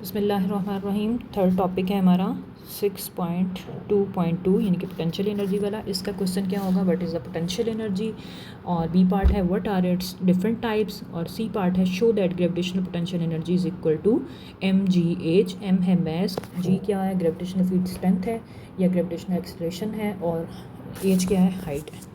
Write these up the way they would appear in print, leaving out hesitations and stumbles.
बिस्मिल्लाहिर्रहमानिर्रहीम। Third topic है हमारा 6.2.2 यानी कि पोटेंशियल एनर्जी वाला। इसका क्वेश्चन क्या होगा, what is the potential energy. और बी पार्ट है what are its different types. और सी पार्ट है show that gravitational potential energy is equal to M G H. M है मैस, जी क्या है ग्रेविटेशनल फील्ड स्ट्रेंथ है या gravitational acceleration है, और एच क्या है हाइट है।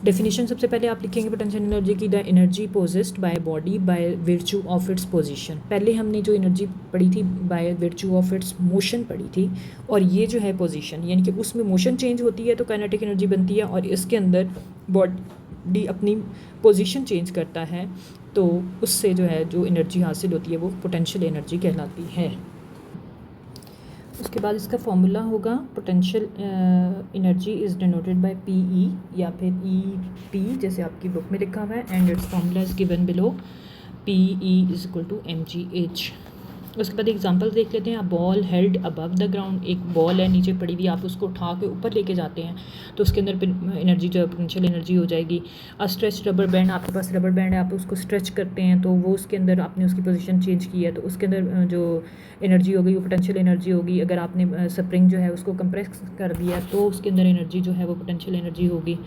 डेफिनेशन सबसे पहले आप लिखेंगे पोटेंशियल एनर्जी की, the energy possessed by body by virtue of its position. पहले हमने जो एनर्जी पढ़ी थी by virtue of its motion पढ़ी थी, और ये जो है पोजीशन यानी कि उसमें मोशन चेंज होती है तो काइनेटिक एनर्जी बनती है, और इसके अंदर बॉडी अपनी पोजीशन चेंज करता है तो उससे जो है जो एनर्जी हासिल होती है वो पोटेंशियल एनर्जी कहलाती है। उसके बाद इसका फॉर्मूला होगा potential energy is denoted by P E या फिर ई पी जैसे आपकी बुक में लिखा हुआ है, and its formula is given below P E is equal to M G H. उसके बाद एग्जांपल देख लेते हैं। A ball held above the ground, एक बॉल है नीचे पड़ी हुई, आप उसको उठा के ऊपर लेके जाते हैं तो उसके अंदर एनर्जी जो है पोटेंशियल एनर्जी हो जाएगी। अ स्ट्रेच रबर बैंड, आपके पास रबर बैंड है, आप उसको स्ट्रेच करते हैं तो वो उसके अंदर आपने उसकी पोजीशन चेंज की है तो उसके अंदर जो एनर्जी होगी वो पोटेंशियल एनर्जी होगी। अगर आपने स्प्रिंग जो है उसको कंप्रेस कर दिया तो उसके अंदर एनर्जी जो है वो पोटेंशियल एनर्जी होगी।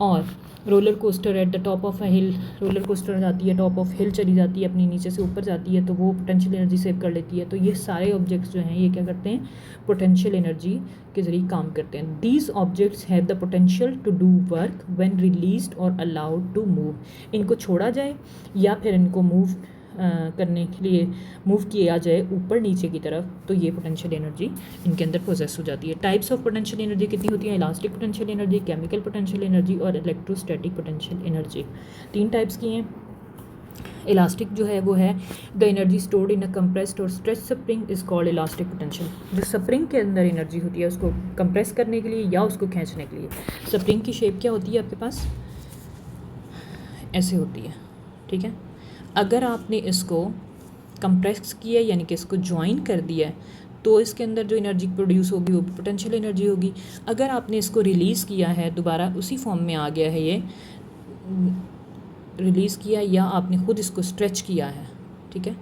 और roller coaster at the top of a hill, roller coaster जाती है टॉप ऑफ हिल चली जाती है, अपनी नीचे से ऊपर जाती है तो वो पोटेंशियल एनर्जी सेव कर लेती है। तो ये सारे ऑब्जेक्ट्स जो हैं ये क्या करते हैं, पोटेंशियल एनर्जी के ज़रिए काम करते हैं। These objects have the potential to do work when released और अलाउड टू मूव। इनको छोड़ा जाए या फिर इनको मूव करने के लिए मूव किया जाए ऊपर नीचे की तरफ तो ये पोटेंशियल एनर्जी इनके अंदर प्रोसेस हो जाती है। टाइप्स ऑफ पोटेंशियल एनर्जी कितनी होती है, elastic potential energy, chemical potential energy और इलेक्ट्रोस्टैटिक पोटेंशियल एनर्जी। 3 टाइप्स की हैं। इलास्टिक जो है वो है the energy stored in a compressed और stretch spring is called elastic potential. जो स्प्रिंग के अंदर एनर्जी होती है उसको कंप्रेस करने के लिए या उसको खींचने के लिए। स्प्रिंग की शेप क्या होती है आपके पास, ऐसे होती है, ठीक है। अगर आपने इसको कंप्रेस किया यानी कि इसको ज्वाइन कर दिया है तो इसके अंदर जो एनर्जी प्रोड्यूस होगी वो पोटेंशियल एनर्जी होगी। अगर आपने इसको रिलीज़ किया है, दोबारा उसी फॉर्म में आ गया है, ये रिलीज़ किया या आपने खुद इसको स्ट्रेच किया है, ठीक है,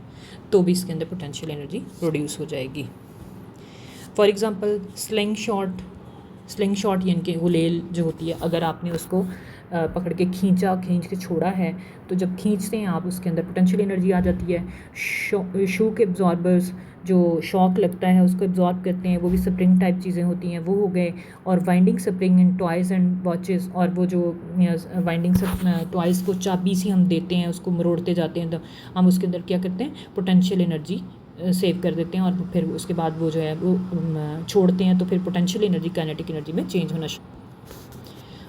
तो भी इसके अंदर पोटेंशियल एनर्जी प्रोड्यूस हो जाएगी। फॉर एग्ज़ाम्पल स्लिंग शॉट यानी कि गुलेल जो होती है, अगर आपने उसको पकड़ के खींच के छोड़ा है तो जब खींचते हैं आप उसके अंदर पोटेंशियल एनर्जी आ जाती है। शू के एब्जॉर्बर्स जो शॉक लगता है उसको एब्जॉर्ब करते हैं, वो भी स्प्रिंग टाइप चीज़ें होती हैं, वो हो गए। और winding spring in toys and watches, और वो जो वाइंडिंग टॉयज़ को चाबी से हम देते हैं उसको मरोड़ते जाते हैं तो हम उसके अंदर क्या करते हैं, पोटेंशियल एनर्जी सेव कर देते हैं और फिर उसके बाद वो जो है वो छोड़ते हैं तो फिर पोटेंशियल एनर्जी काइनेटिक एनर्जी में चेंज होना।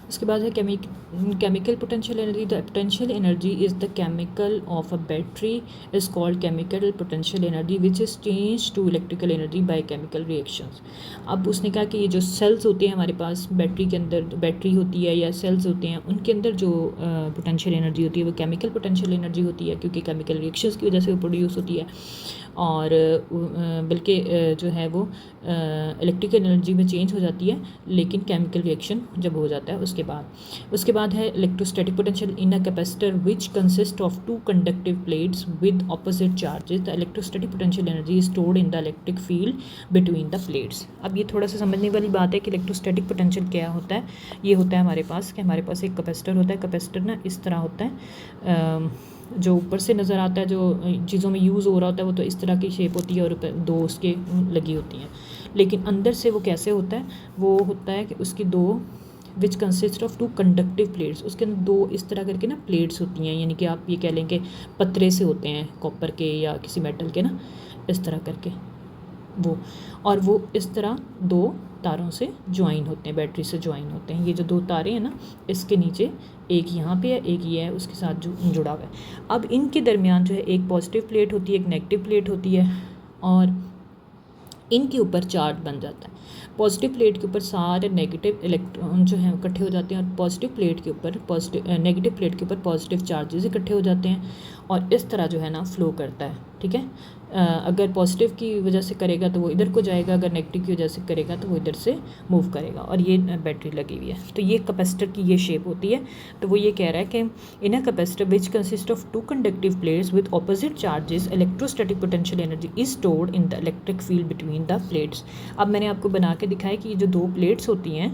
उसके बाद है chemical potential energy. The potential energy is the chemical of a battery is called chemical potential energy which is change to electrical energy by chemical reactions. अब उसने कहा कि ये जो सेल्स होते हैं हमारे पास, बैटरी के अंदर बैटरी होती है या सेल्स होते हैं, उनके अंदर जो पोटेंशियल एनर्जी होती है वो केमिकल पोटेंशियल एनर्जी होती है क्योंकि केमिकल रिएक्शंस की वजह से वो प्रोड्यूस होती है। और बल्कि जो है वो इलेक्ट्रिकल एनर्जी में चेंज हो जाती है, लेकिन केमिकल रिएक्शन जब हो जाता है उसके बाद है electrostatic potential in a capacitor which consist of 2 conductive plates with opposite charges. The electrostatic potential energy is stored in the electric field between the plates. अब ये थोड़ा सा समझने वाली बात है कि इलेक्ट्रोस्टैटिक पोटेंशियल क्या होता है। ये होता है हमारे पास कि हमारे पास एक कैपेसिटर होता है। कैपेसिटर ना इस तरह होता है, जो ऊपर से नज़र आता है, जो चीज़ों में यूज़ हो रहा होता है वो तो इस तरह की शेप होती है और 2 उसके लगी होती हैं, लेकिन अंदर से वो कैसे होता है, वो होता है कि उसकी 2 विच कंसिस्ट ऑफ 2 कंडक्टिव प्लेट्स, उसके अंदर 2 इस तरह करके ना प्लेट्स होती हैं, यानी कि आप ये कह लें कि पतरे से होते हैं कॉपर के या किसी मेटल के ना, इस तरह करके वो, और वो इस तरह 2 तारों से ज्वाइन होते हैं, बैटरी से ज्वाइन होते हैं। ये जो 2 तारे हैं ना, इसके नीचे एक यहाँ पे है, एक ये है उसके साथ जो जुड़ा हुआ है। अब इनके दरमियान जो है एक पॉजिटिव प्लेट होती है, एक नेगेटिव प्लेट होती है, और इनके ऊपर चार्ज बन जाता है। पॉजिटिव प्लेट के ऊपर सारे नेगेटिव इलेक्ट्रॉन जो हैं इकट्ठे हो जाते हैं और पॉजिटिव प्लेट के ऊपर नेगेटिव प्लेट के ऊपर पॉजिटिव चार्जेस इकट्ठे हो जाते हैं। और इस तरह जो है ना फ़्लो करता है, ठीक है। अगर पॉजिटिव की वजह से करेगा तो वो इधर को जाएगा, अगर नेगेटिव की वजह से करेगा तो वो इधर से मूव करेगा। और ये बैटरी लगी हुई है, तो ये कैपेसिटर की ये शेप होती है। तो वो ये कह रहा है कि in a capacitor which consist of 2 conductive plates with opposite charges electrostatic potential energy is stored in the electric field between the plates. अब मैंने आपको बना के दिखाया कि ये जो 2 प्लेट्स होती हैं,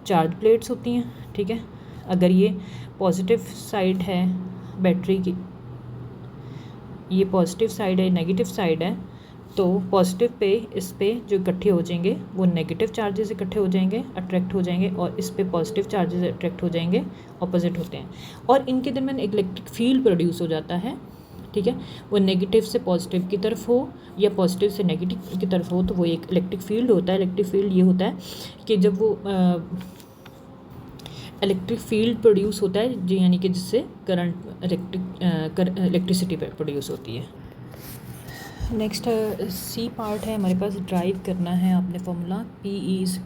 चार्ज प्लेट्स होती हैं, ठीक है। अगर ये पॉजिटिव साइड है बैटरी की, ये पॉजिटिव साइड है, नेगेटिव साइड है, तो पॉजिटिव पे इस पे जो इकट्ठे हो जाएंगे वो नेगेटिव चार्जेस इकट्ठे हो जाएंगे, अट्रैक्ट हो जाएंगे, और इस पे पॉजिटिव चार्जेस अट्रैक्ट हो जाएंगे, ऑपोजिट होते हैं, और इनके दरमियान एक इलेक्ट्रिक फील्ड प्रोड्यूस हो जाता है, ठीक है। वो नेगेटिव से पॉजिटिव की तरफ हो या पॉजिटिव से नेगेटिव की तरफ हो, तो वो एक इलेक्ट्रिक फील्ड होता है। इलेक्ट्रिक फील्ड ये होता है कि जब वो इलेक्ट्रिक फील्ड प्रोड्यूस होता है जी, यानी कि जिससे करंट इलेक्ट्रिसिटी प्रोड्यूस होती है। नेक्स्ट सी पार्ट है हमारे पास, ड्राइव करना है आपने फॉर्मूला PE =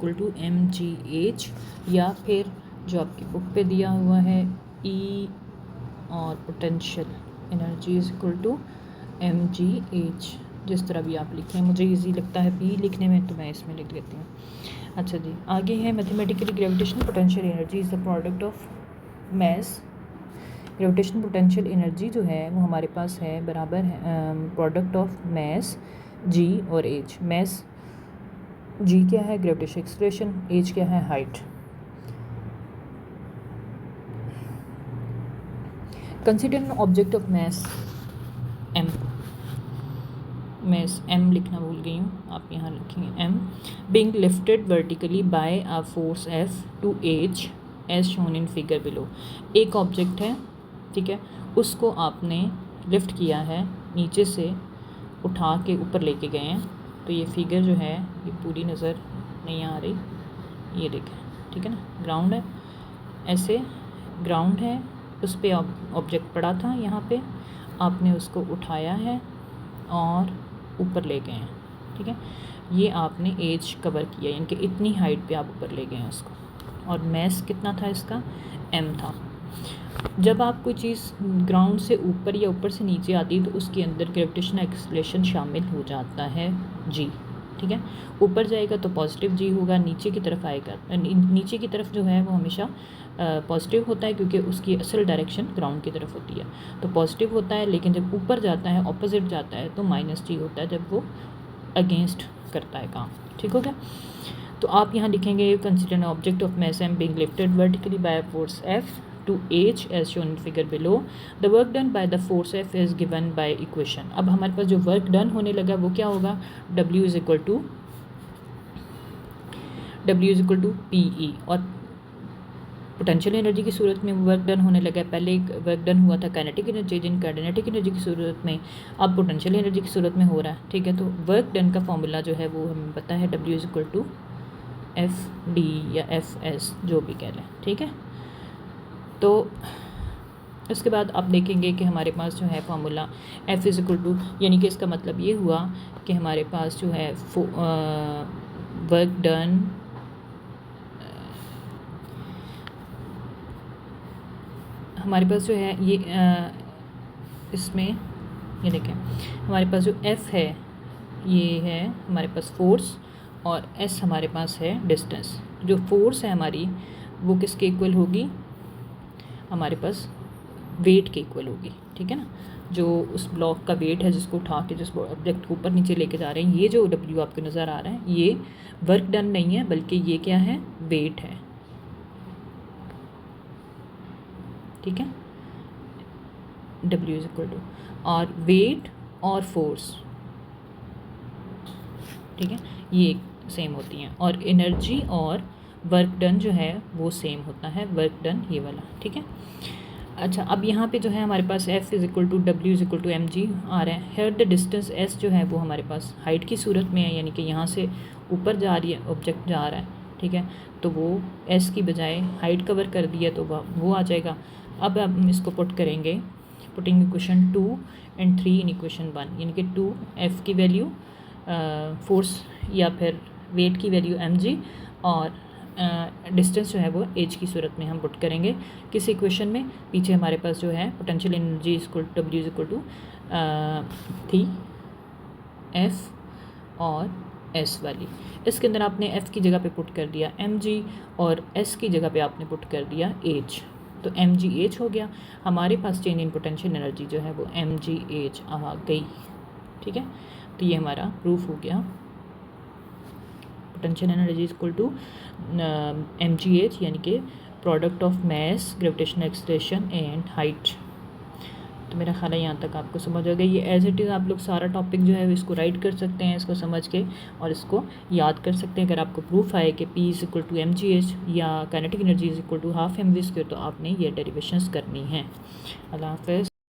mgh, या फिर जो आपकी बुक पे दिया हुआ है E और पोटेंशियल एनर्जी = mgh, जिस तरह भी आप लिखें। मुझे इजी लगता है P लिखने में, तो मैं इसमें लिख देती हूँ। अच्छा जी, आगे है mathematically gravitational potential energy is the product of mass. Gravitational potential energy जो है वो हमारे पास है बराबर है प्रोडक्ट ऑफ मास G और एज। मास G क्या है, ग्रेविटेशनल एक्सेलरेशन, एज क्या है, height. Consider an object of mass M, मैं M लिखना भूल गई हूँ, आप यहाँ लिखेंगे M, being lifted vertically by a force F to H as shown in figure below। एक ऑब्जेक्ट है, ठीक है, उसको आपने लिफ्ट किया है, नीचे से उठा के ऊपर लेके गए हैं। तो ये फिगर जो है ये पूरी नज़र नहीं आ रही, ये देखें, ठीक है ना, ग्राउंड है, ऐसे ग्राउंड है, उस पर ऑब्जेक्ट पड़ा था, यहाँ पे आपने उसको उठाया है और ऊपर ले गए हैं, ठीक है। ये आपने एज कवर किया, यानी कि इतनी हाइट पे आप ऊपर ले गए हैं उसको, और मास कितना था इसका, M था। जब आप कोई चीज़ ग्राउंड से ऊपर या ऊपर से नीचे आती है तो उसके अंदर ग्रेविटेशनल एक्सेलरेशन शामिल हो जाता है G, ठीक है। ऊपर जाएगा तो पॉजिटिव G होगा, नीचे की तरफ आएगा, नीचे की तरफ जो है वो हमेशा पॉजिटिव होता है, क्योंकि उसकी असल डायरेक्शन ग्राउंड की तरफ होती है, तो पॉजिटिव होता है। लेकिन जब ऊपर जाता है, ऑपोजिट जाता है, तो -G होता है, जब वो अगेंस्ट करता है काम, ठीक हो गया। तो आप यहाँ लिखेंगे consider an object of mass M being lifted vertically by a force F to H as shown in figure below। the work done by the force F is given by equation। अब हमारे पास जो work done होने लगा वो क्या होगा, W = PE, और पोटेंशियल एनर्जी की सूरत में वर्क डन होने लगा है। पहले एक वर्क डन हुआ था काइनेटिक एनर्जी, जिन काइनेटिक एनर्जी की सूरत में, अब पोटेंशियल एनर्जी की सूरत में हो रहा है, ठीक है। तो वर्क डन का फॉर्मूला जो है वो हमें पता है, W = FD या FS, जो भी कह लें, ठीक है। तो उसके बाद आप देखेंगे कि हमारे पास जो है फार्मूला F = यानी कि इसका मतलब ये हुआ कि हमारे पास जो है वर्क डन हमारे पास जो है ये इसमें ये देखें, हमारे पास जो F है ये है हमारे पास फोर्स, और S हमारे पास है डिस्टेंस। जो फोर्स है हमारी वो किसके इक्वल होगी, हमारे पास वेट के इक्वल होगी, ठीक है ना। जो उस ब्लॉक का वेट है जिसको उठा के जिस ऑब्जेक्ट को ऊपर नीचे लेके जा रहे हैं, ये जो W आपको नज़र आ रहा है ये वर्क डन नहीं है, बल्कि ये क्या है, वेट है, ठीक है। W = और वेट और फोर्स, ठीक है, ये सेम होती हैं, और एनर्जी और वर्क डन जो है वो सेम होता है, वर्क डन ये वाला, ठीक है। अच्छा, अब यहाँ पे जो है हमारे पास F = W = mg आ रहा है। हेयर द डिस्टेंस S जो है वो हमारे पास हाइट की सूरत में है, यानी कि यहाँ से ऊपर जा रही है, ऑब्जेक्ट जा रहा है, ठीक है। तो वो S की बजाय हाइट कवर कर दिया तो वो आ जाएगा। अब हम इसको पुट करेंगे, putting equation 2 and 3 in equation 1, यानी कि 2 F की वैल्यू फोर्स या फिर वेट की वैल्यू mg, और डिस्टेंस जो है वो एज की सूरत में हम पुट करेंगे किस इक्वेशन में। पीछे हमारे पास जो है potential energy equal W is equal to थी F और S वाली। इसके अंदर आपने F की जगह पे पुट कर दिया mg और S की जगह पे आपने पुट कर दिया h, तो mgh हो गया। हमारे पास चेंज इन पोटेंशियल एनर्जी जो है वो mgh आ गई। ठीक है, तो ये हमारा प्रूफ हो गया potential energy equal to mgh, यानी कि product of mass, gravitational acceleration and height. तो मेरा ख्याल है यहाँ तक आपको समझ आ गया। ये एज इट इज़ आप लोग सारा टॉपिक जो है इसको राइट कर सकते हैं, इसको समझ के, और इसको याद कर सकते हैं। अगर आपको प्रूफ आए कि P is equal to mgh या kinetic energy is equal to half mv square, तो आपने ये डेरिवेशंस करनी है। अल्लाह हाफ़िज़।